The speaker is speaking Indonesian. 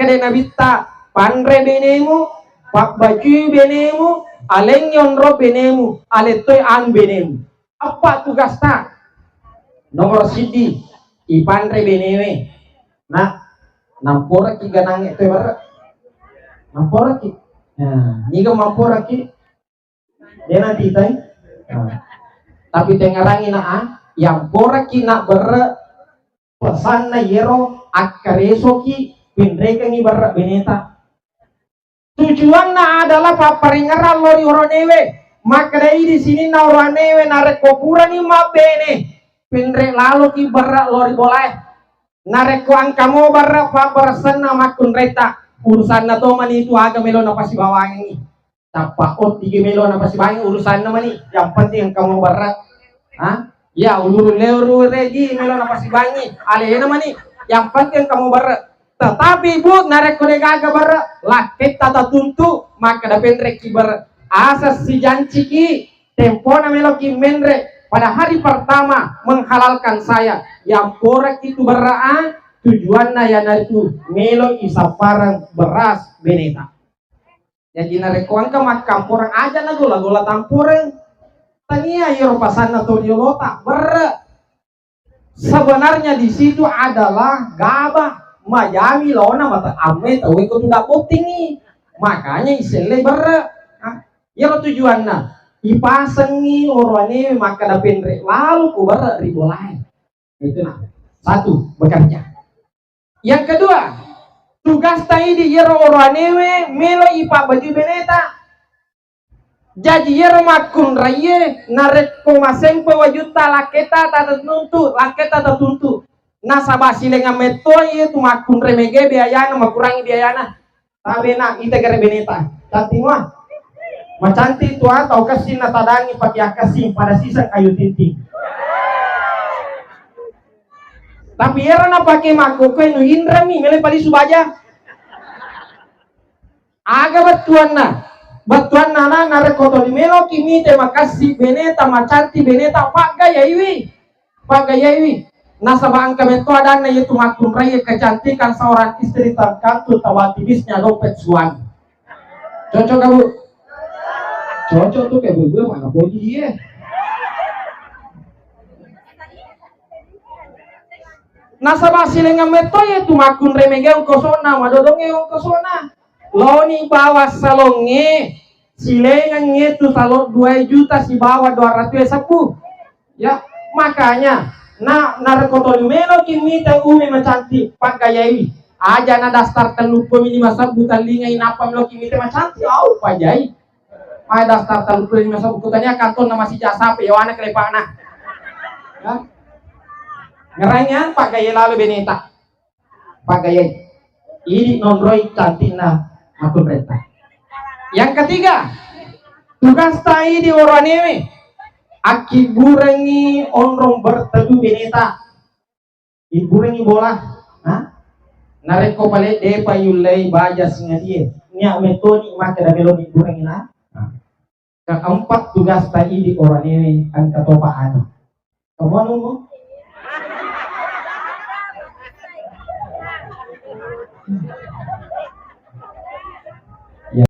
kade nabita pandre benemu pak baju benemu aleng yonro benemu aletoy an benemu apa tugas ta nomor sidi ipandre benewe nah nampora ki ganang itu bar nampora ki nah niga mampora ki dia nanti tay tapi tengarangi na yang pora ki na ber pesan na yero akareso ki pinreka ni bar beneta tujuannya adalah paparingaran lori oronewe maka dari di sini na oronewe narek kopura ni mabene pinre lalu ki berak lori boleh narek kuang kamu berak papersen nama kunreta urusan na to mani itu aga melo na pasi bawang ini tapa ot tiga melo na pasi bawang urusan na mani yang penting kamu berak ya ulur leuru regi melo na pasi bangi ale na mani yang penting kamu berak tetapi bu narek kode gaga ber laket tata tuntu maka da pendrek ki ber asas si janci ki tempo na melo ki mendre pada hari pertama menghalalkan saya yang korek itu beraa tujuannya ya naritu melo isaparang beras beneta jadi narek kuangka makam porang aja na gola tampureng tania yoro pasana to yolota ber sebenarnya di situ adalah gabah Mayami lona mata ame tahu itu tidak penting makanya isele ber ya tujuannya ipasengi orangnya maka dapin lalu kubar ribu lain itu nah satu bekerja yang kedua tugas tadi di yero orangnya melo ipa baju beneta jadi yero makun raye narek komaseng pewajuta laketa tata tuntu nasabah silenga metoi itu makun remege biayana makurangi biayana tapi nak ite gere beneta cantik mah macantik tua atau kasih natadangi pakai kasih pada sisa kayu tinting tapi era na pakai makoko nu indrami mele pali subaja aga batuan na narek koto di melo kimi terima kasih beneta macantik beneta pak gayaiwi nasabah angka meto ada na itu makun raya kecantikan seorang istri terkantu tawatibisnya dompet suami cocok kamu cocok tuh kayak gue mana bodi dia nasabah silenga meto itu makun remege ang kosona madodonge ang kosona loni bawa salonge silenga itu salon 2 juta si bawa 210 ya makanya narekoto melo kimi tang umi macanti pagayai aja na dastar telu pemini masa bukan lingai napa melo kimi tang macanti au pajai ai dastar telu pemini masa bukutanya kanton nama si jasa pe yawana kelepana ya ngeranya pagayai lalu beneta pagayai ini nonroi cantina aku reta yang ketiga tugas tai di oranewe aki burengi onrong berteduh beneta iburengi bola nareko pale de payulai baja singa dia nya metodi maka da melo iburengi na keempat tugas tai di orang ini an katopa ano kamu